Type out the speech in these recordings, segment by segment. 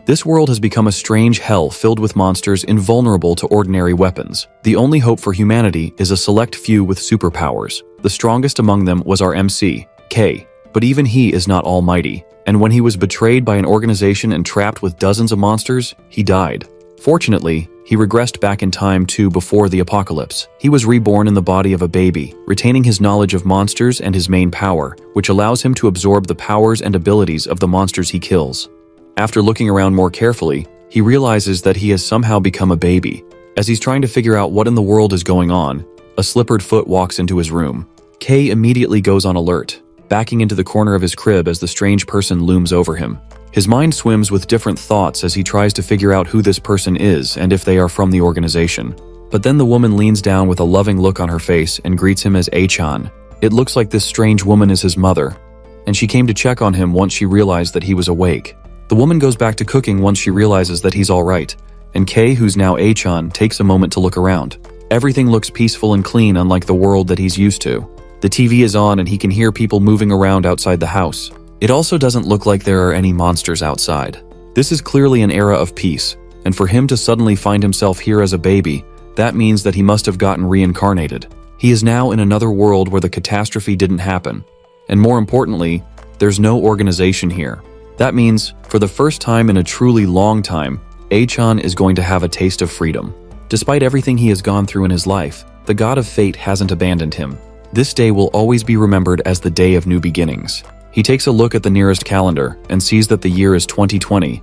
This world has become a strange hell filled with monsters invulnerable to ordinary weapons. The only hope for humanity is a select few with superpowers. The strongest among them was our MC, K, but even he is not almighty, and when he was betrayed by an organization and trapped with dozens of monsters, he died. Fortunately, he regressed back in time to before the apocalypse. He was reborn in the body of a baby, retaining his knowledge of monsters and his main power, which allows him to absorb the powers and abilities of the monsters he kills. After looking around more carefully, he realizes that he has somehow become a baby. As he's trying to figure out what in the world is going on, a slippered foot walks into his room. K immediately goes on alert, backing into the corner of his crib as the strange person looms over him. His mind swims with different thoughts as he tries to figure out who this person is and if they are from the organization. But then the woman leans down with a loving look on her face and greets him as A-chan. It looks like this strange woman is his mother, and she came to check on him once she realized that he was awake. The woman goes back to cooking once she realizes that he's alright, and K, who's now A-chan, takes a moment to look around. Everything looks peaceful and clean, unlike the world that he's used to. The TV is on and he can hear people moving around outside the house. It also doesn't look like there are any monsters outside. This is clearly an era of peace, and for him to suddenly find himself here as a baby, that means that he must have gotten reincarnated. He is now in another world where the catastrophe didn't happen. And more importantly, there's no organization here. That means, for the first time in a truly long time, A-chan is going to have a taste of freedom. Despite everything he has gone through in his life, the god of fate hasn't abandoned him. This day will always be remembered as the day of new beginnings. He takes a look at the nearest calendar and sees that the year is 2020,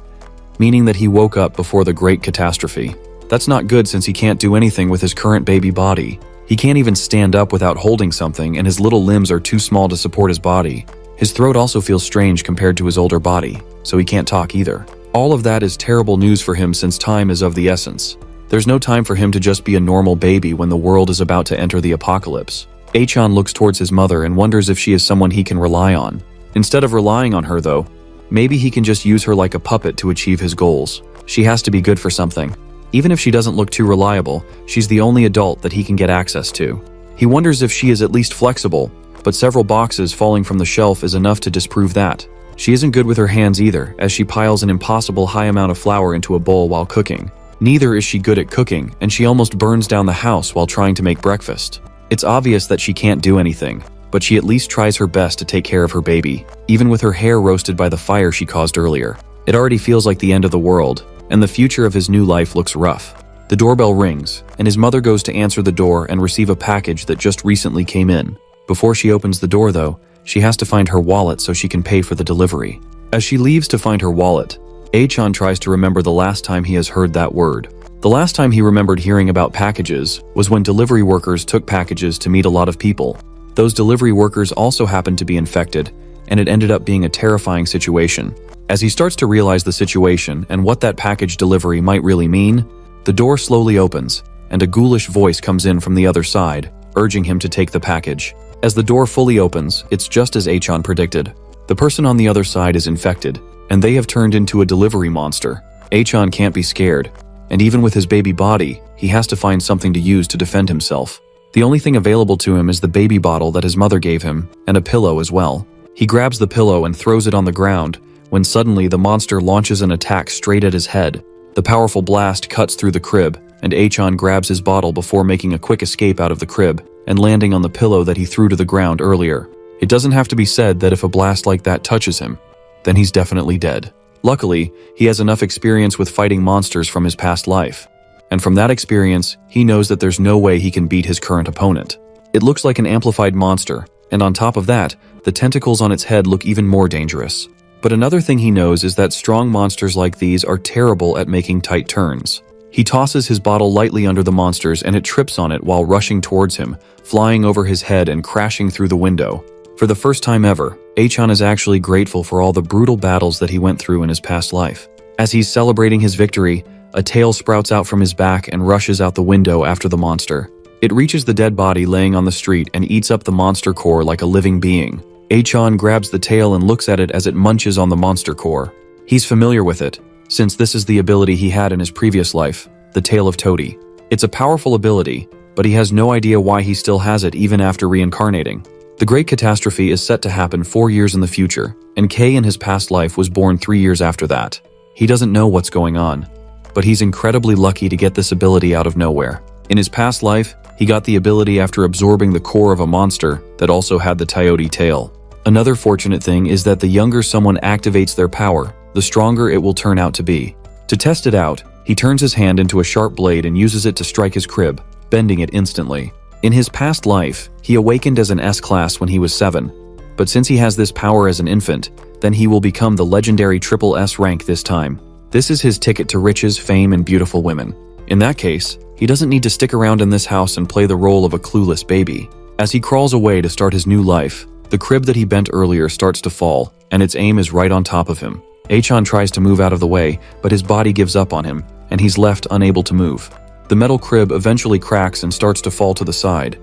meaning that he woke up before the great catastrophe. That's not good since he can't do anything with his current baby body. He can't even stand up without holding something, and his little limbs are too small to support his body. His throat also feels strange compared to his older body, so he can't talk either. All of that is terrible news for him since time is of the essence. There's no time for him to just be a normal baby when the world is about to enter the apocalypse. A-chan looks towards his mother and wonders if she is someone he can rely on. Instead of relying on her though, maybe he can just use her like a puppet to achieve his goals. She has to be good for something. Even if she doesn't look too reliable, she's the only adult that he can get access to. He wonders if she is at least flexible, but several boxes falling from the shelf is enough to disprove that. She isn't good with her hands either, as she piles an impossible high amount of flour into a bowl while cooking. Neither is she good at cooking, and she almost burns down the house while trying to make breakfast. It's obvious that she can't do anything, but she at least tries her best to take care of her baby, even with her hair roasted by the fire she caused earlier. It already feels like the end of the world, and the future of his new life looks rough. The doorbell rings, and his mother goes to answer the door and receive a package that just recently came in. Before she opens the door though, she has to find her wallet so she can pay for the delivery. As she leaves to find her wallet, A-chan tries to remember the last time he has heard that word. The last time he remembered hearing about packages was when delivery workers took packages to meet a lot of people. Those delivery workers also happened to be infected, and it ended up being a terrifying situation. As he starts to realize the situation and what that package delivery might really mean, the door slowly opens, and a ghoulish voice comes in from the other side, urging him to take the package. As the door fully opens, it's just as A-chan predicted. The person on the other side is infected, and they have turned into a delivery monster. A-chan can't be scared, and even with his baby body, he has to find something to use to defend himself. The only thing available to him is the baby bottle that his mother gave him, and a pillow as well. He grabs the pillow and throws it on the ground, when suddenly the monster launches an attack straight at his head. The powerful blast cuts through the crib, and A-chan grabs his bottle before making a quick escape out of the crib, and landing on the pillow that he threw to the ground earlier. It doesn't have to be said that if a blast like that touches him, then he's definitely dead. Luckily, he has enough experience with fighting monsters from his past life. And from that experience, he knows that there's no way he can beat his current opponent. It looks like an amplified monster, and on top of that, the tentacles on its head look even more dangerous. But another thing he knows is that strong monsters like these are terrible at making tight turns. He tosses his bottle lightly under the monsters and it trips on it while rushing towards him, flying over his head and crashing through the window. For the first time ever, A-chan is actually grateful for all the brutal battles that he went through in his past life. As he's celebrating his victory, a tail sprouts out from his back and rushes out the window after the monster. It reaches the dead body laying on the street and eats up the monster core like a living being. A-chan grabs the tail and looks at it as it munches on the monster core. He's familiar with it, since this is the ability he had in his previous life, the Tail of Toady. It's a powerful ability, but he has no idea why he still has it even after reincarnating. The Great Catastrophe is set to happen 4 years in the future, and K in his past life was born 3 years after that. He doesn't know what's going on, but he's incredibly lucky to get this ability out of nowhere. In his past life, he got the ability after absorbing the core of a monster that also had the coyote tail. Another fortunate thing is that the younger someone activates their power, the stronger it will turn out to be. To test it out, he turns his hand into a sharp blade and uses it to strike his crib, bending it instantly. In his past life, he awakened as an S-class when he was 7, but since he has this power as an infant, then he will become the legendary triple S rank this time. This is his ticket to riches, fame, and beautiful women. In that case, he doesn't need to stick around in this house and play the role of a clueless baby. As he crawls away to start his new life, the crib that he bent earlier starts to fall, and its aim is right on top of him. Achan tries to move out of the way, but his body gives up on him, and he's left unable to move. The metal crib eventually cracks and starts to fall to the side,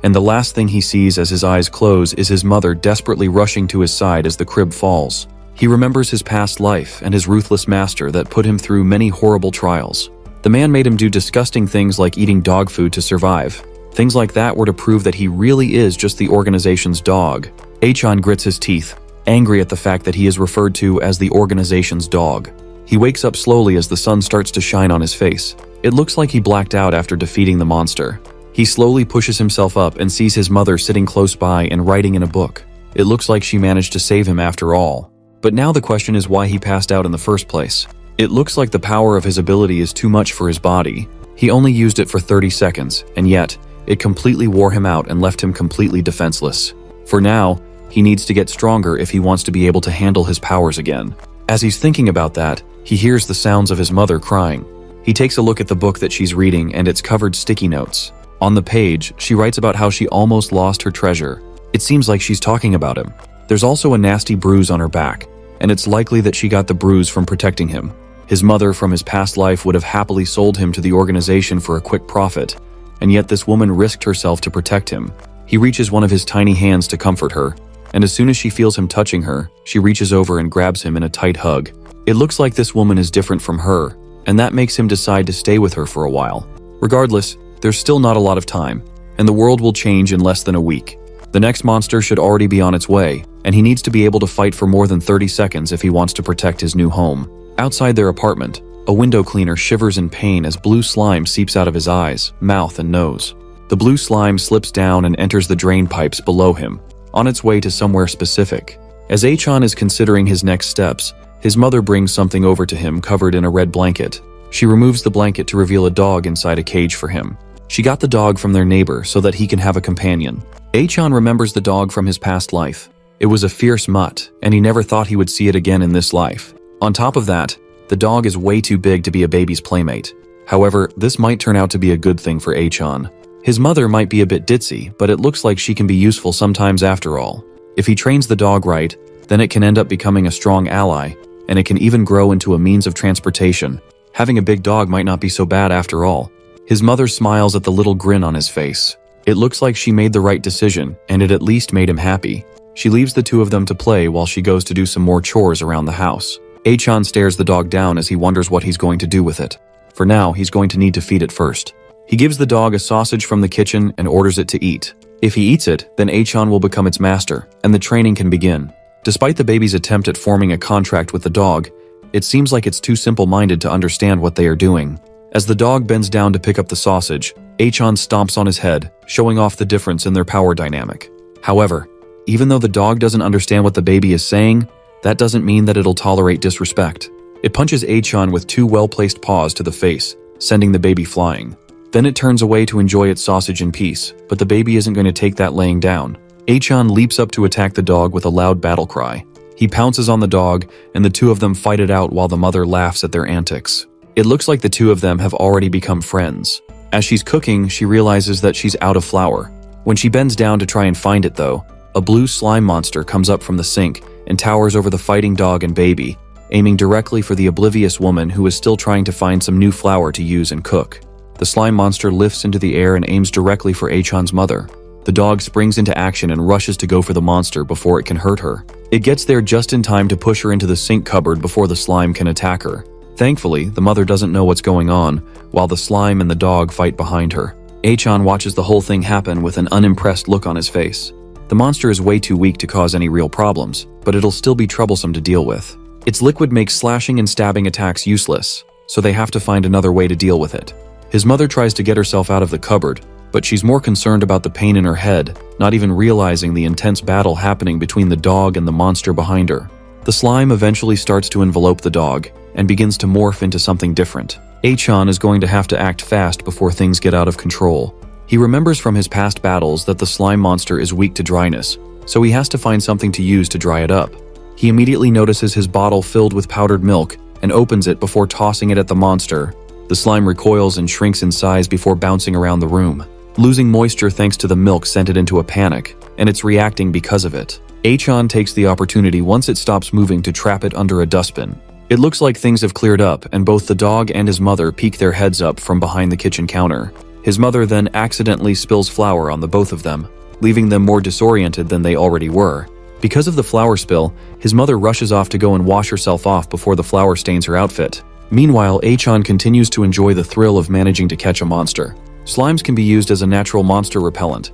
and the last thing he sees as his eyes close is his mother desperately rushing to his side as the crib falls. He remembers his past life and his ruthless master that put him through many horrible trials. The man made him do disgusting things like eating dog food to survive. Things like that were to prove that he really is just the organization's dog. Achan grits his teeth, angry at the fact that he is referred to as the organization's dog. He wakes up slowly as the sun starts to shine on his face. It looks like he blacked out after defeating the monster. He slowly pushes himself up and sees his mother sitting close by and writing in a book. It looks like she managed to save him after all. But now the question is why he passed out in the first place. It looks like the power of his ability is too much for his body. He only used it for 30 seconds, and yet, it completely wore him out and left him completely defenseless. For now, he needs to get stronger if he wants to be able to handle his powers again. As he's thinking about that, he hears the sounds of his mother crying. He takes a look at the book that she's reading and it's covered sticky notes. On the page, she writes about how she almost lost her treasure. It seems like she's talking about him. There's also a nasty bruise on her back, and it's likely that she got the bruise from protecting him. His mother from his past life would have happily sold him to the organization for a quick profit, and yet this woman risked herself to protect him. He reaches one of his tiny hands to comfort her, and as soon as she feels him touching her, she reaches over and grabs him in a tight hug. It looks like this woman is different from her, and that makes him decide to stay with her for a while. Regardless, there's still not a lot of time, and the world will change in less than a week. The next monster should already be on its way, and he needs to be able to fight for more than 30 seconds if he wants to protect his new home. Outside their apartment, a window cleaner shivers in pain as blue slime seeps out of his eyes, mouth, and nose. The blue slime slips down and enters the drain pipes below him, on its way to somewhere specific. As Achan is considering his next steps, his mother brings something over to him covered in a red blanket. She removes the blanket to reveal a dog inside a cage for him. She got the dog from their neighbor so that he can have a companion. Achan remembers the dog from his past life. It was a fierce mutt, and he never thought he would see it again in this life. On top of that, the dog is way too big to be a baby's playmate. However, this might turn out to be a good thing for Achan. His mother might be a bit ditzy, but it looks like she can be useful sometimes after all. If he trains the dog right, then it can end up becoming a strong ally, and it can even grow into a means of transportation. Having a big dog might not be so bad after all. His mother smiles at the little grin on his face. It looks like she made the right decision, and it at least made him happy. She leaves the two of them to play while she goes to do some more chores around the house. Achan stares the dog down as he wonders what he's going to do with it. For now, he's going to need to feed it first. He gives the dog a sausage from the kitchen and orders it to eat. If he eats it, then Achan will become its master, and the training can begin. Despite the baby's attempt at forming a contract with the dog, it seems like it's too simple-minded to understand what they are doing. As the dog bends down to pick up the sausage, Achan stomps on his head, showing off the difference in their power dynamic. However, even though the dog doesn't understand what the baby is saying, that doesn't mean that it'll tolerate disrespect. It punches Achan with two well-placed paws to the face, sending the baby flying. Then it turns away to enjoy its sausage in peace, but the baby isn't going to take that laying down. Achan leaps up to attack the dog with a loud battle cry. He pounces on the dog, and the two of them fight it out while the mother laughs at their antics. It looks like the two of them have already become friends. As she's cooking, she realizes that she's out of flour. When she bends down to try and find it though, a blue slime monster comes up from the sink and towers over the fighting dog and baby, aiming directly for the oblivious woman who is still trying to find some new flour to use and cook. The slime monster lifts into the air and aims directly for Achan's mother. The dog springs into action and rushes to go for the monster before it can hurt her. It gets there just in time to push her into the sink cupboard before the slime can attack her. Thankfully, the mother doesn't know what's going on, while the slime and the dog fight behind her. Achan watches the whole thing happen with an unimpressed look on his face. The monster is way too weak to cause any real problems, but it'll still be troublesome to deal with. Its liquid makes slashing and stabbing attacks useless, so they have to find another way to deal with it. His mother tries to get herself out of the cupboard, but she's more concerned about the pain in her head, not even realizing the intense battle happening between the dog and the monster behind her. The slime eventually starts to envelope the dog and begins to morph into something different. Achan is going to have to act fast before things get out of control. He remembers from his past battles that the slime monster is weak to dryness, so he has to find something to use to dry it up. He immediately notices his bottle filled with powdered milk and opens it before tossing it at the monster. The slime recoils and shrinks in size before bouncing around the room. Losing moisture thanks to the milk sent it into a panic, and it's reacting because of it. Achan takes the opportunity once it stops moving to trap it under a dustbin. It looks like things have cleared up, and both the dog and his mother peek their heads up from behind the kitchen counter. His mother then accidentally spills flour on the both of them, leaving them more disoriented than they already were. Because of the flour spill, his mother rushes off to go and wash herself off before the flour stains her outfit. Meanwhile, Achan continues to enjoy the thrill of managing to catch a monster. Slimes can be used as a natural monster repellent,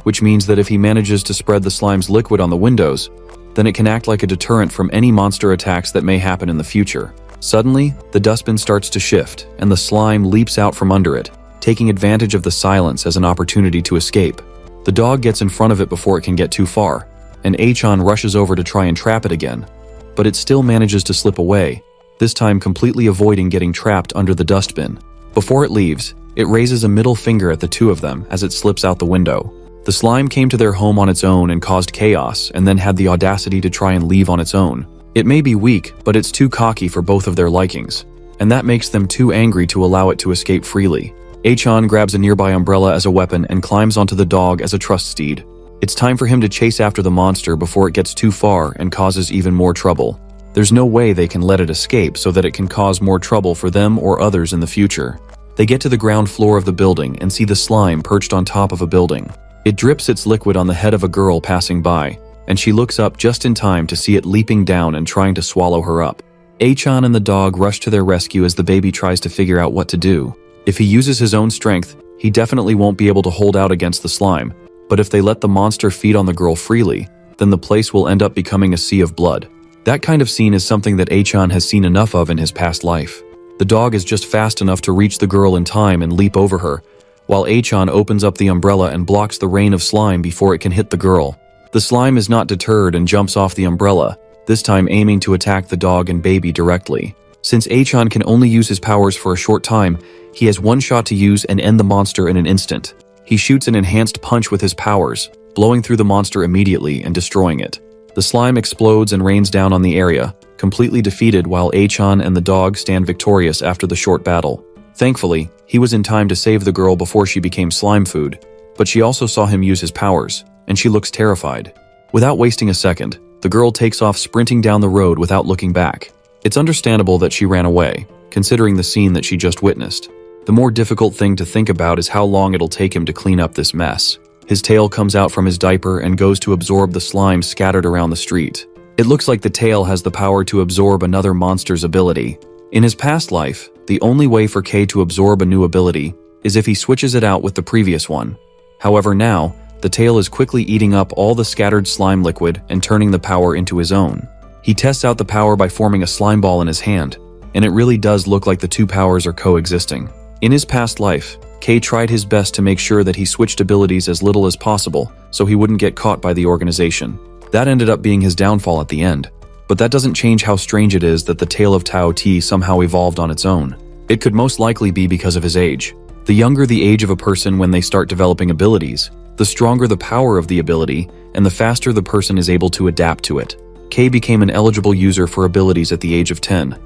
which means that if he manages to spread the slime's liquid on the windows, then it can act like a deterrent from any monster attacks that may happen in the future. Suddenly, the dustbin starts to shift, and the slime leaps out from under it, taking advantage of the silence as an opportunity to escape. The dog gets in front of it before it can get too far, and Achan rushes over to try and trap it again, but it still manages to slip away, this time completely avoiding getting trapped under the dustbin. Before it leaves, it raises a middle finger at the two of them as it slips out the window. The slime came to their home on its own and caused chaos, and then had the audacity to try and leave on its own. It may be weak, but it's too cocky for both of their likings, and that makes them too angry to allow it to escape freely. Achan grabs a nearby umbrella as a weapon and climbs onto the dog as a trust steed. It's time for him to chase after the monster before it gets too far and causes even more trouble. There's no way they can let it escape so that it can cause more trouble for them or others in the future. They get to the ground floor of the building and see the slime perched on top of a building. It drips its liquid on the head of a girl passing by, and she looks up just in time to see it leaping down and trying to swallow her up. Achan and the dog rush to their rescue as the baby tries to figure out what to do. If he uses his own strength, he definitely won't be able to hold out against the slime, but if they let the monster feed on the girl freely, then the place will end up becoming a sea of blood. That kind of scene is something that Achan has seen enough of in his past life. The dog is just fast enough to reach the girl in time and leap over her, while Achan opens up the umbrella and blocks the rain of slime before it can hit the girl. The slime is not deterred and jumps off the umbrella, this time aiming to attack the dog and baby directly. Since Achan can only use his powers for a short time, he has one shot to use and end the monster in an instant. He shoots an enhanced punch with his powers, blowing through the monster immediately and destroying it. The slime explodes and rains down on the area, completely defeated, while Achan and the dog stand victorious after the short battle. Thankfully, he was in time to save the girl before she became slime food, but she also saw him use his powers, and she looks terrified. Without wasting a second, the girl takes off sprinting down the road without looking back. It's understandable that she ran away, considering the scene that she just witnessed. The more difficult thing to think about is how long it'll take him to clean up this mess. His tail comes out from his diaper and goes to absorb the slime scattered around the street. It looks like the tail has the power to absorb another monster's ability. In his past life, the only way for K to absorb a new ability is if he switches it out with the previous one. However, now, the tail is quickly eating up all the scattered slime liquid and turning the power into his own. He tests out the power by forming a slime ball in his hand, and it really does look like the two powers are coexisting. In his past life, K tried his best to make sure that he switched abilities as little as possible so he wouldn't get caught by the organization. That ended up being his downfall at the end. But that doesn't change how strange it is that the tail of Tao T somehow evolved on its own. It could most likely be because of his age. The younger the age of a person when they start developing abilities, the stronger the power of the ability, and the faster the person is able to adapt to it. K became an eligible user for abilities at the age of 10,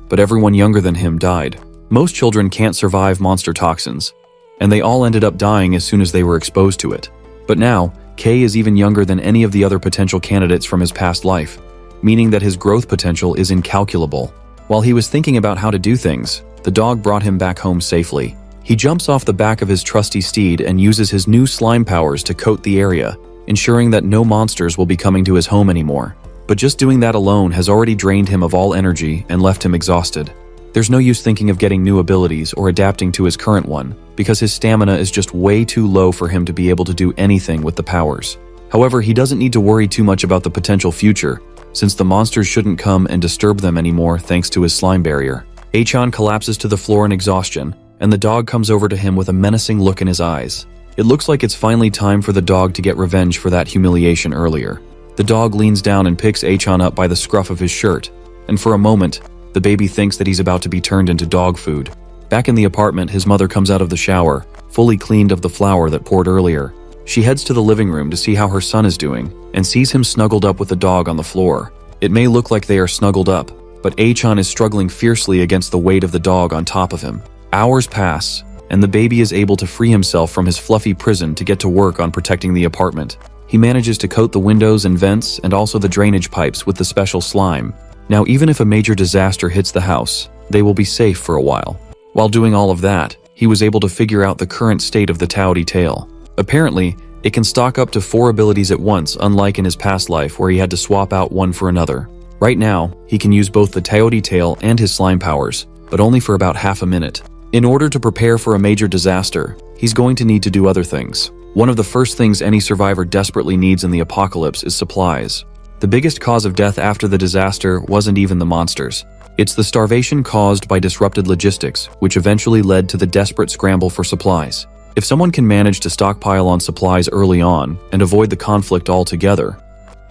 but everyone younger than him died. Most children can't survive monster toxins, and they all ended up dying as soon as they were exposed to it. But now, K is even younger than any of the other potential candidates from his past life, meaning that his growth potential is incalculable. While he was thinking about how to do things, the dog brought him back home safely. He jumps off the back of his trusty steed and uses his new slime powers to coat the area, ensuring that no monsters will be coming to his home anymore. But just doing that alone has already drained him of all energy and left him exhausted. There's no use thinking of getting new abilities or adapting to his current one, because his stamina is just way too low for him to be able to do anything with the powers. However, he doesn't need to worry too much about the potential future, since the monsters shouldn't come and disturb them anymore thanks to his slime barrier. Achan collapses to the floor in exhaustion, and the dog comes over to him with a menacing look in his eyes. It looks like it's finally time for the dog to get revenge for that humiliation earlier. The dog leans down and picks Achan up by the scruff of his shirt, and for a moment, the baby thinks that he's about to be turned into dog food. Back in the apartment, his mother comes out of the shower, fully cleaned of the flour that poured earlier. She heads to the living room to see how her son is doing, and sees him snuggled up with the dog on the floor. It may look like they are snuggled up, but Achan is struggling fiercely against the weight of the dog on top of him. Hours pass, and the baby is able to free himself from his fluffy prison to get to work on protecting the apartment. He manages to coat the windows and vents and also the drainage pipes with the special slime. Now, even if a major disaster hits the house, they will be safe for a while. While doing all of that, he was able to figure out the current state of the Taoti tail. Apparently, it can stock up to 4 abilities at once, unlike in his past life where he had to swap out one for another. Right now, he can use both the Taoti tail and his slime powers, but only for about half a minute. In order to prepare for a major disaster, he's going to need to do other things. One of the first things any survivor desperately needs in the apocalypse is supplies. The biggest cause of death after the disaster wasn't even the monsters. It's the starvation caused by disrupted logistics, which eventually led to the desperate scramble for supplies. If someone can manage to stockpile on supplies early on and avoid the conflict altogether,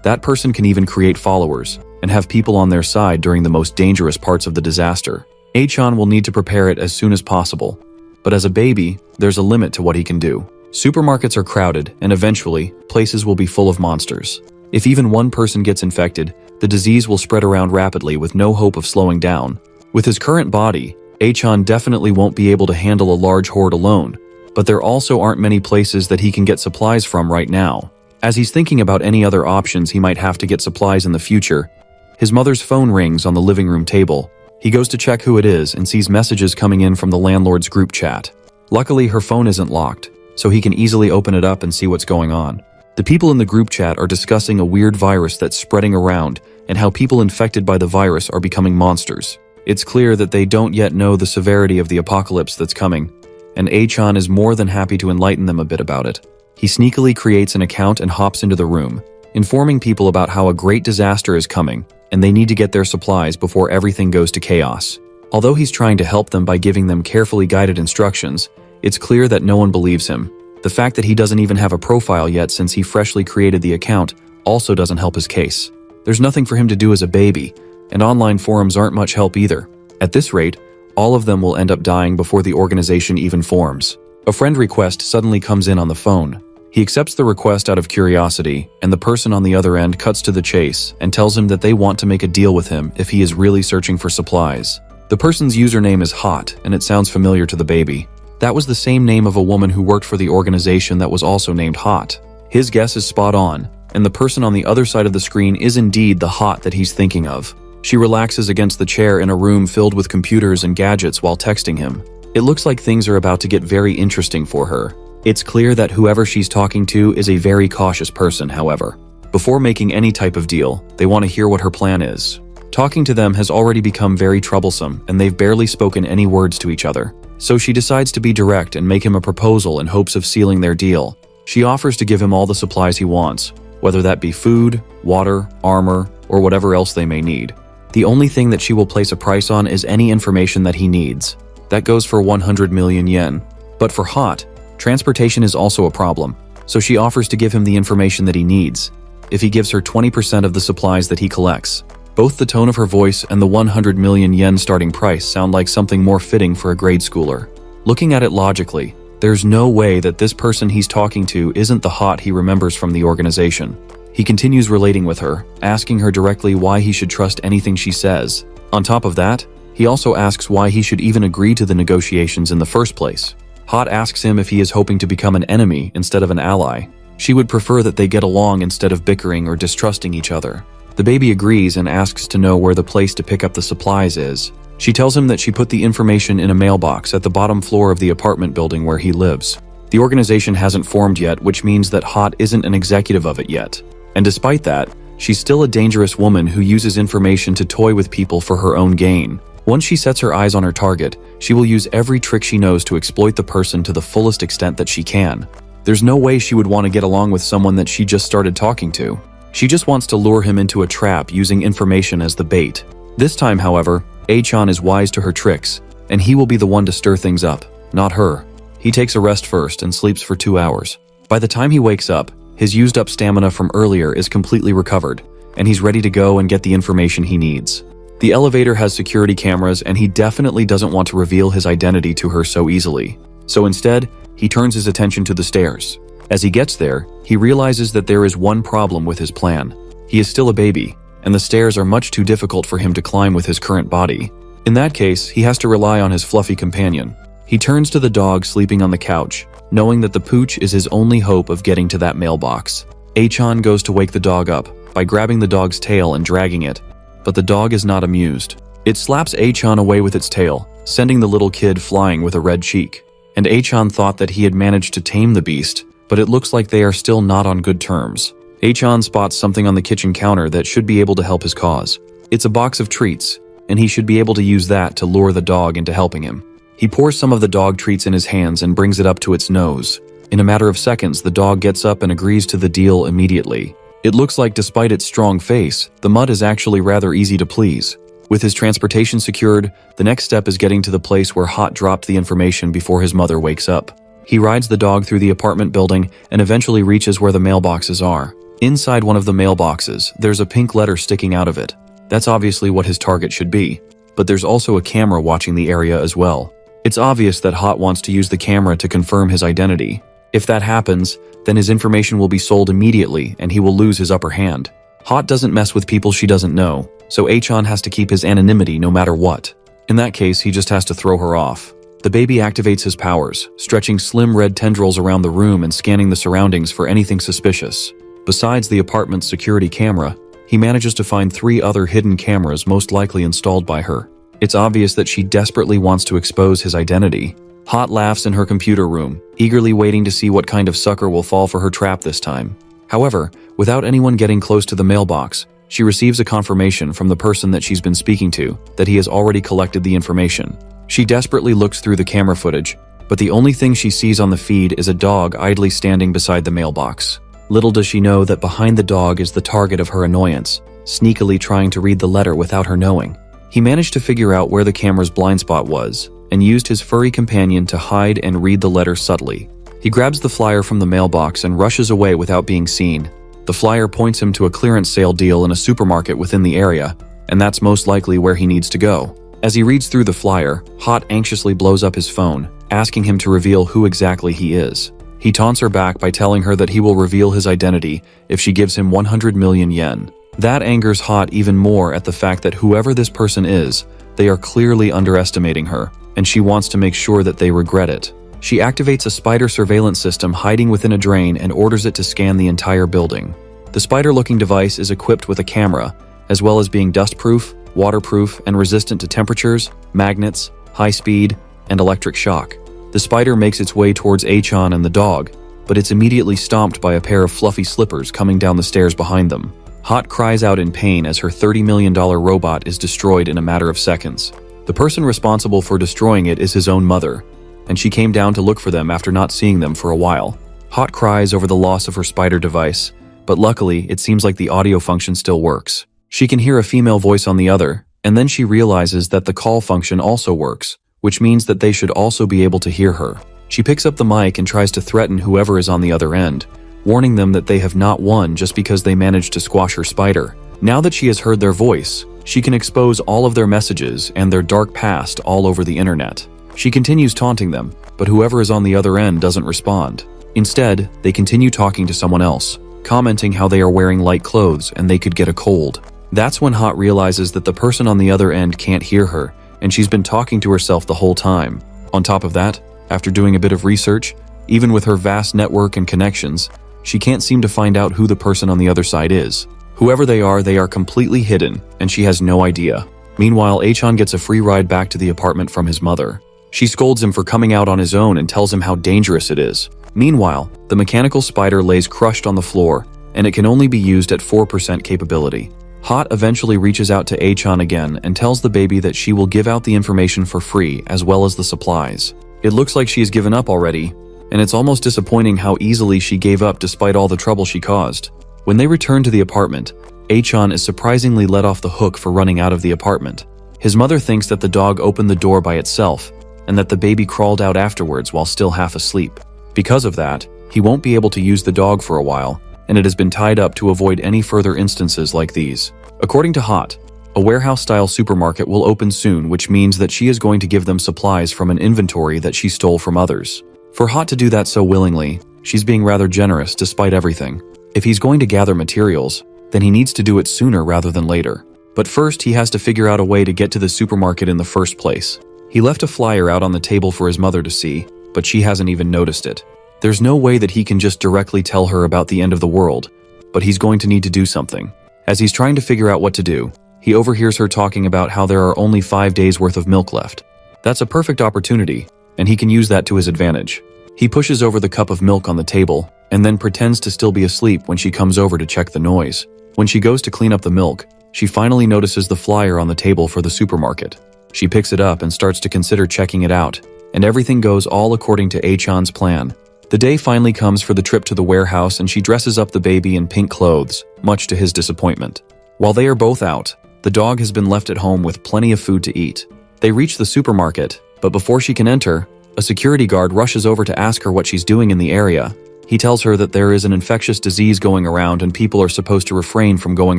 that person can even create followers and have people on their side during the most dangerous parts of the disaster. Achan will need to prepare it as soon as possible, but as a baby, there's a limit to what he can do. Supermarkets are crowded, and eventually, places will be full of monsters. If even one person gets infected, the disease will spread around rapidly with no hope of slowing down. With his current body, Achan definitely won't be able to handle a large horde alone, but there also aren't many places that he can get supplies from right now. As he's thinking about any other options he might have to get supplies in the future, his mother's phone rings on the living room table. He goes to check who it is and sees messages coming in from the landlord's group chat. Luckily, her phone isn't locked, so he can easily open it up and see what's going on. The people in the group chat are discussing a weird virus that's spreading around and how people infected by the virus are becoming monsters. It's clear that they don't yet know the severity of the apocalypse that's coming, and Achan is more than happy to enlighten them a bit about it. He sneakily creates an account and hops into the room, informing people about how a great disaster is coming and they need to get their supplies before everything goes to chaos. Although he's trying to help them by giving them carefully guided instructions, it's clear that no one believes him. The fact that he doesn't even have a profile yet since he freshly created the account also doesn't help his case. There's nothing for him to do as a baby, and online forums aren't much help either. At this rate, all of them will end up dying before the organization even forms. A friend request suddenly comes in on the phone. He accepts the request out of curiosity, and the person on the other end cuts to the chase and tells him that they want to make a deal with him if he is really searching for supplies. The person's username is Hot, and it sounds familiar to the baby. That was the same name of a woman who worked for the organization that was also named Hot. His guess is spot on, and the person on the other side of the screen is indeed the Hot that he's thinking of. She relaxes against the chair in a room filled with computers and gadgets while texting him. It looks like things are about to get very interesting for her. It's clear that whoever she's talking to is a very cautious person, however. Before making any type of deal, they want to hear what her plan is. Talking to them has already become very troublesome, and they've barely spoken any words to each other. So she decides to be direct and make him a proposal in hopes of sealing their deal. She offers to give him all the supplies he wants, whether that be food, water, armor, or whatever else they may need. The only thing that she will place a price on is any information that he needs. That goes for 100 million yen. But for Hot, transportation is also a problem, so she offers to give him the information that he needs, if he gives her 20% of the supplies that he collects. Both the tone of her voice and the 100 million yen starting price sound like something more fitting for a grade schooler. Looking at it logically, there's no way that this person he's talking to isn't the Hot he remembers from the organization. He continues relating with her, asking her directly why he should trust anything she says. On top of that, he also asks why he should even agree to the negotiations in the first place. Hot asks him if he is hoping to become an enemy instead of an ally. She would prefer that they get along instead of bickering or distrusting each other. The baby agrees and asks to know where the place to pick up the supplies is. She tells him that she put the information in a mailbox at the bottom floor of the apartment building where he lives. The organization hasn't formed yet, which means that Hot isn't an executive of it yet. And despite that, she's still a dangerous woman who uses information to toy with people for her own gain. Once she sets her eyes on her target, she will use every trick she knows to exploit the person to the fullest extent that she can. There's no way she would want to get along with someone that she just started talking to. She just wants to lure him into a trap using information as the bait. This time, however, A-chan is wise to her tricks, and he will be the one to stir things up, not her. He takes a rest first and sleeps for 2 hours. By the time he wakes up, his used up stamina from earlier is completely recovered, and he's ready to go and get the information he needs. The elevator has security cameras, and he definitely doesn't want to reveal his identity to her so easily. So instead, he turns his attention to the stairs. As he gets there, he realizes that there is one problem with his plan. He is still a baby, and the stairs are much too difficult for him to climb with his current body. In that case, he has to rely on his fluffy companion. He turns to the dog sleeping on the couch, knowing that the pooch is his only hope of getting to that mailbox. A-chan goes to wake the dog up by grabbing the dog's tail and dragging it, but the dog is not amused. It slaps A-chan away with its tail, sending the little kid flying with a red cheek. And A-chan thought that he had managed to tame the beast, but it looks like they are still not on good terms. A-chan spots something on the kitchen counter that should be able to help his cause. It's a box of treats, and he should be able to use that to lure the dog into helping him. He pours some of the dog treats in his hands and brings it up to its nose. In a matter of seconds, the dog gets up and agrees to the deal immediately. It looks like despite its strong face, the mutt is actually rather easy to please. With his transportation secured, the next step is getting to the place where Hot dropped the information before his mother wakes up. He rides the dog through the apartment building and eventually reaches where the mailboxes are. Inside one of the mailboxes, there's a pink letter sticking out of it. That's obviously what his target should be, but there's also a camera watching the area as well. It's obvious that Hot wants to use the camera to confirm his identity. If that happens, then his information will be sold immediately and he will lose his upper hand. Hot doesn't mess with people she doesn't know, so A-chan has to keep his anonymity no matter what. In that case, he just has to throw her off. The baby activates his powers, stretching slim red tendrils around the room and scanning the surroundings for anything suspicious. Besides the apartment's security camera, he manages to find 3 other hidden cameras most likely installed by her. It's obvious that she desperately wants to expose his identity. Hot laughs in her computer room, eagerly waiting to see what kind of sucker will fall for her trap this time. However, without anyone getting close to the mailbox, she receives a confirmation from the person that she's been speaking to that he has already collected the information. She desperately looks through the camera footage, but the only thing she sees on the feed is a dog idly standing beside the mailbox. Little does she know that behind the dog is the target of her annoyance, sneakily trying to read the letter without her knowing. He managed to figure out where the camera's blind spot was, and used his furry companion to hide and read the letter subtly. He grabs the flyer from the mailbox and rushes away without being seen. The flyer points him to a clearance sale deal in a supermarket within the area, and that's most likely where he needs to go. As he reads through the flyer, Hot anxiously blows up his phone, asking him to reveal who exactly he is. He taunts her back by telling her that he will reveal his identity if she gives him 100 million yen. That angers Hot even more at the fact that whoever this person is, they are clearly underestimating her, and she wants to make sure that they regret it. She activates a spider surveillance system hiding within a drain and orders it to scan the entire building. The spider-looking device is equipped with a camera, as well as being dust-proof, waterproof, and resistant to temperatures, magnets, high speed, and electric shock. The spider makes its way towards A-chan and the dog, but it's immediately stomped by a pair of fluffy slippers coming down the stairs behind them. Hot cries out in pain as her $30 million robot is destroyed in a matter of seconds. The person responsible for destroying it is his own mother, and she came down to look for them after not seeing them for a while. Hot cries over the loss of her spider device, but luckily it seems like the audio function still works. She can hear a female voice on the other, and then she realizes that the call function also works, which means that they should also be able to hear her. She picks up the mic and tries to threaten whoever is on the other end, warning them that they have not won just because they managed to squash her spider. Now that she has heard their voice, she can expose all of their messages and their dark past all over the internet. She continues taunting them, but whoever is on the other end doesn't respond. Instead, they continue talking to someone else, commenting how they are wearing light clothes and they could get a cold. That's when Hot realizes that the person on the other end can't hear her, and she's been talking to herself the whole time. On top of that, after doing a bit of research, even with her vast network and connections, she can't seem to find out who the person on the other side is. Whoever they are completely hidden, and she has no idea. Meanwhile, A-chan gets a free ride back to the apartment from his mother. She scolds him for coming out on his own and tells him how dangerous it is. Meanwhile, the mechanical spider lays crushed on the floor, and it can only be used at 4% capability. Hot eventually reaches out to A-chan again and tells the baby that she will give out the information for free as well as the supplies. It looks like she has given up already, and it's almost disappointing how easily she gave up despite all the trouble she caused. When they return to the apartment, Achan is surprisingly let off the hook for running out of the apartment. His mother thinks that the dog opened the door by itself and that the baby crawled out afterwards while still half asleep. Because of that, he won't be able to use the dog for a while, and it has been tied up to avoid any further instances like these. According to Hot, a warehouse-style supermarket will open soon, which means that she is going to give them supplies from an inventory that she stole from others. For Hot to do that so willingly, she's being rather generous despite everything. If he's going to gather materials, then he needs to do it sooner rather than later. But first, he has to figure out a way to get to the supermarket in the first place. He left a flyer out on the table for his mother to see, but she hasn't even noticed it. There's no way that he can just directly tell her about the end of the world, but he's going to need to do something. As he's trying to figure out what to do, he overhears her talking about how there are only 5 days worth of milk left. That's a perfect opportunity, and he can use that to his advantage. He pushes over the cup of milk on the table, and then pretends to still be asleep when she comes over to check the noise. When she goes to clean up the milk, she finally notices the flyer on the table for the supermarket. She picks it up and starts to consider checking it out, and everything goes all according to Achan's plan. The day finally comes for the trip to the warehouse, and she dresses up the baby in pink clothes, much to his disappointment. While they are both out, the dog has been left at home with plenty of food to eat. They reach the supermarket, but before she can enter, a security guard rushes over to ask her what she's doing in the area. He tells her that there is an infectious disease going around and people are supposed to refrain from going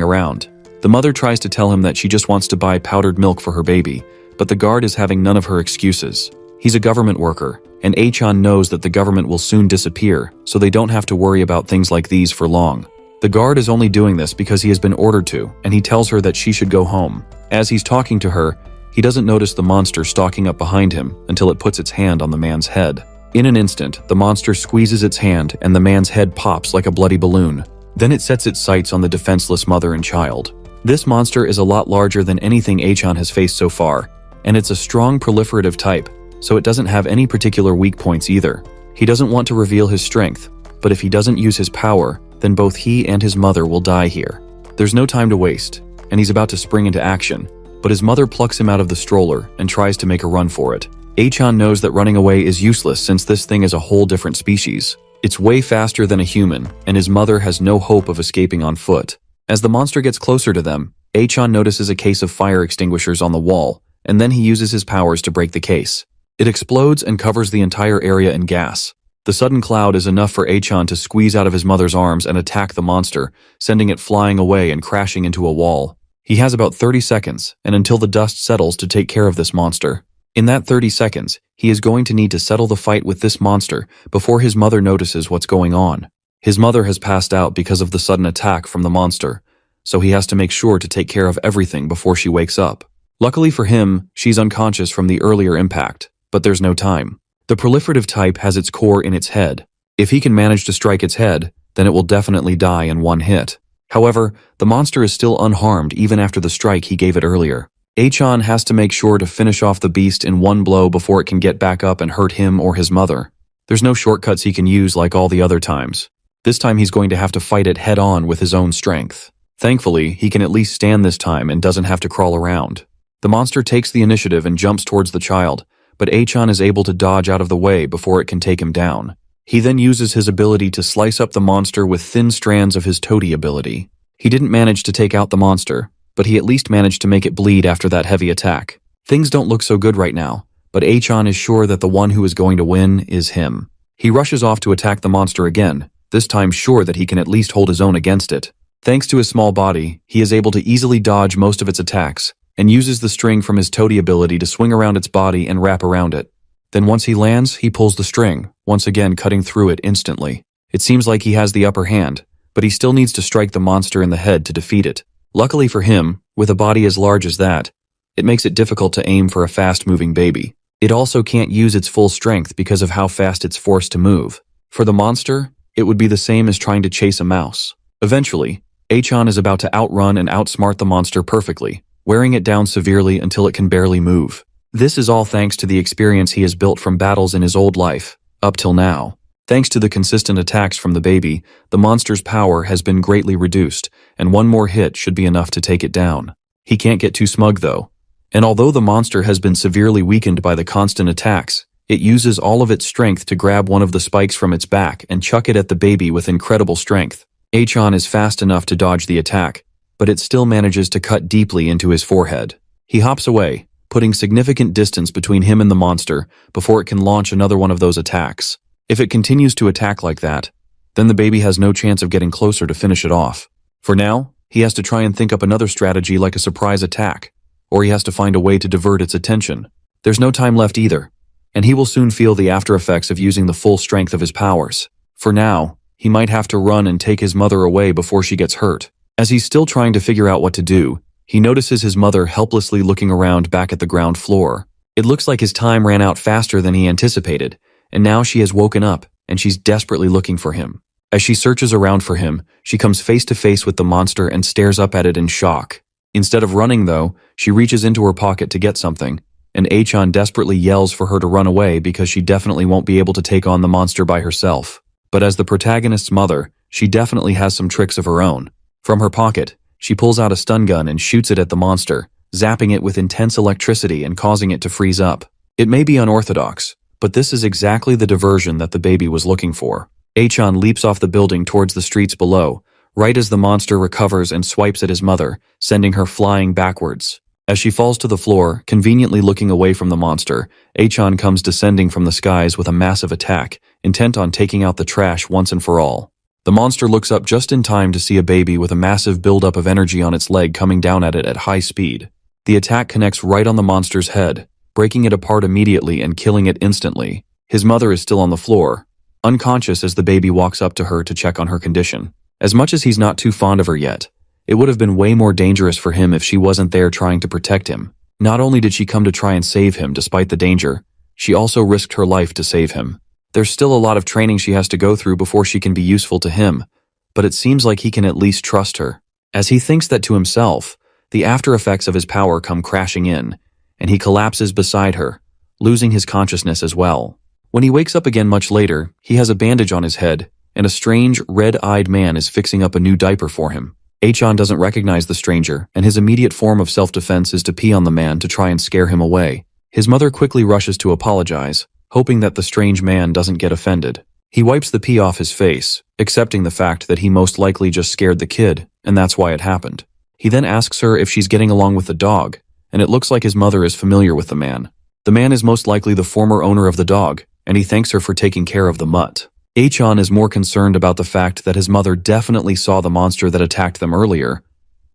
around. The mother tries to tell him that she just wants to buy powdered milk for her baby, but the guard is having none of her excuses. He's a government worker, and Achan knows that the government will soon disappear, so they don't have to worry about things like these for long. The guard is only doing this because he has been ordered to, and he tells her that she should go home. As he's talking to her, he doesn't notice the monster stalking up behind him until it puts its hand on the man's head. In an instant, the monster squeezes its hand and the man's head pops like a bloody balloon. Then it sets its sights on the defenseless mother and child. This monster is a lot larger than anything Achan has faced so far, and it's a strong proliferative type, so it doesn't have any particular weak points either. He doesn't want to reveal his strength, but if he doesn't use his power, then both he and his mother will die here. There's no time to waste, and he's about to spring into action, but his mother plucks him out of the stroller and tries to make a run for it. Achan knows that running away is useless since this thing is a whole different species. It's way faster than a human, and his mother has no hope of escaping on foot. As the monster gets closer to them, Achan notices a case of fire extinguishers on the wall, and then he uses his powers to break the case. It explodes and covers the entire area in gas. The sudden cloud is enough for Achan to squeeze out of his mother's arms and attack the monster, sending it flying away and crashing into a wall. He has about 30 seconds, and until the dust settles to take care of this monster. In that 30 seconds, he is going to need to settle the fight with this monster before his mother notices what's going on. His mother has passed out because of the sudden attack from the monster, so he has to make sure to take care of everything before she wakes up. Luckily for him, she's unconscious from the earlier impact, but there's no time. The proliferative type has its core in its head. If he can manage to strike its head, then it will definitely die in one hit. However, the monster is still unharmed even after the strike he gave it earlier. Achan has to make sure to finish off the beast in one blow before it can get back up and hurt him or his mother. There's no shortcuts he can use like all the other times. This time he's going to have to fight it head-on with his own strength. Thankfully, he can at least stand this time and doesn't have to crawl around. The monster takes the initiative and jumps towards the child, but Achan is able to dodge out of the way before it can take him down. He then uses his ability to slice up the monster with thin strands of his toady ability. He didn't manage to take out the monster, but he at least managed to make it bleed after that heavy attack. Things don't look so good right now, but Achan is sure that the one who is going to win is him. He rushes off to attack the monster again, this time sure that he can at least hold his own against it. Thanks to his small body, he is able to easily dodge most of its attacks, and uses the string from his toady ability to swing around its body and wrap around it. Then once he lands, he pulls the string, once again cutting through it instantly. It seems like he has the upper hand, but he still needs to strike the monster in the head to defeat it. Luckily for him, with a body as large as that, it makes it difficult to aim for a fast-moving baby. It also can't use its full strength because of how fast it's forced to move. For the monster, it would be the same as trying to chase a mouse. Eventually, Achan is about to outrun and outsmart the monster perfectly, wearing it down severely until it can barely move. This is all thanks to the experience he has built from battles in his old life, up till now. Thanks to the consistent attacks from the baby, the monster's power has been greatly reduced, and one more hit should be enough to take it down. He can't get too smug though. And although the monster has been severely weakened by the constant attacks, it uses all of its strength to grab one of the spikes from its back and chuck it at the baby with incredible strength. Achan is fast enough to dodge the attack, but it still manages to cut deeply into his forehead. He hops away, putting significant distance between him and the monster before it can launch another one of those attacks. If it continues to attack like that, then the baby has no chance of getting closer to finish it off. For now, he has to try and think up another strategy like a surprise attack, or he has to find a way to divert its attention. There's no time left either, and he will soon feel the after effects of using the full strength of his powers. For now, he might have to run and take his mother away before she gets hurt. As he's still trying to figure out what to do, he notices his mother helplessly looking around back at the ground floor. It looks like his time ran out faster than he anticipated, and now she has woken up, and she's desperately looking for him. As she searches around for him, she comes face to face with the monster and stares up at it in shock. Instead of running, though, she reaches into her pocket to get something, and Achan desperately yells for her to run away because she definitely won't be able to take on the monster by herself. But as the protagonist's mother, she definitely has some tricks of her own. From her pocket, she pulls out a stun gun and shoots it at the monster, zapping it with intense electricity and causing it to freeze up. It may be unorthodox, but this is exactly the diversion that the baby was looking for. Achan leaps off the building towards the streets below, right as the monster recovers and swipes at his mother, sending her flying backwards. As she falls to the floor, conveniently looking away from the monster, Achan comes descending from the skies with a massive attack, intent on taking out the trash once and for all. The monster looks up just in time to see a baby with a massive buildup of energy on its leg coming down at it at high speed. The attack connects right on the monster's head, breaking it apart immediately and killing it instantly. His mother is still on the floor, unconscious as the baby walks up to her to check on her condition. As much as he's not too fond of her yet, it would have been way more dangerous for him if she wasn't there trying to protect him. Not only did she come to try and save him despite the danger, she also risked her life to save him. There's still a lot of training she has to go through before she can be useful to him, but it seems like he can at least trust her. As he thinks that to himself, the after effects of his power come crashing in, and he collapses beside her, losing his consciousness as well. When he wakes up again much later, he has a bandage on his head, and a strange, red-eyed man is fixing up a new diaper for him. Achan doesn't recognize the stranger, and his immediate form of self-defense is to pee on the man to try and scare him away. His mother quickly rushes to apologize, hoping that the strange man doesn't get offended. He wipes the pee off his face, accepting the fact that he most likely just scared the kid, and that's why it happened. He then asks her if she's getting along with the dog, and it looks like his mother is familiar with the man. The man is most likely the former owner of the dog, and he thanks her for taking care of the mutt. Achan is more concerned about the fact that his mother definitely saw the monster that attacked them earlier,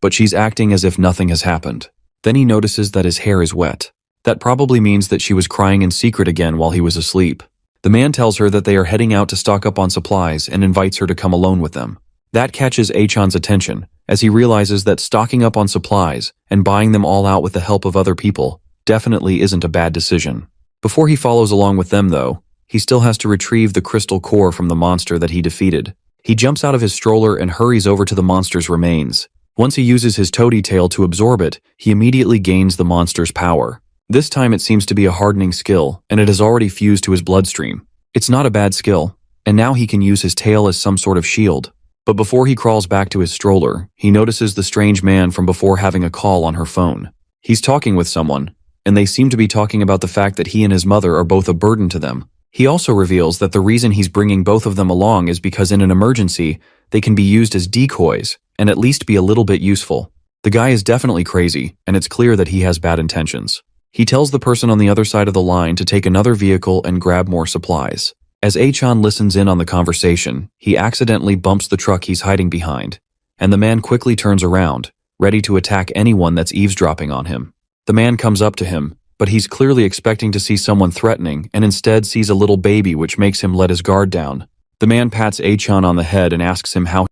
but she's acting as if nothing has happened. Then he notices that his hair is wet. That probably means that she was crying in secret again while he was asleep. The man tells her that they are heading out to stock up on supplies and invites her to come alone with them. That catches Achan's attention, as he realizes that stocking up on supplies and buying them all out with the help of other people definitely isn't a bad decision. Before he follows along with them, though, he still has to retrieve the crystal core from the monster that he defeated. He jumps out of his stroller and hurries over to the monster's remains. Once he uses his toady tail to absorb it, he immediately gains the monster's power. This time it seems to be a hardening skill, and it has already fused to his bloodstream. It's not a bad skill, and now he can use his tail as some sort of shield. But before he crawls back to his stroller, he notices the strange man from before having a call on her phone. He's talking with someone, and they seem to be talking about the fact that he and his mother are both a burden to them. He also reveals that the reason he's bringing both of them along is because in an emergency, they can be used as decoys and at least be a little bit useful. The guy is definitely crazy, and it's clear that he has bad intentions. He tells the person on the other side of the line to take another vehicle and grab more supplies. As Achan listens in on the conversation, he accidentally bumps the truck he's hiding behind, and the man quickly turns around, ready to attack anyone that's eavesdropping on him. The man comes up to him, but he's clearly expecting to see someone threatening and instead sees a little baby, which makes him let his guard down. The man pats Achan on the head and asks him how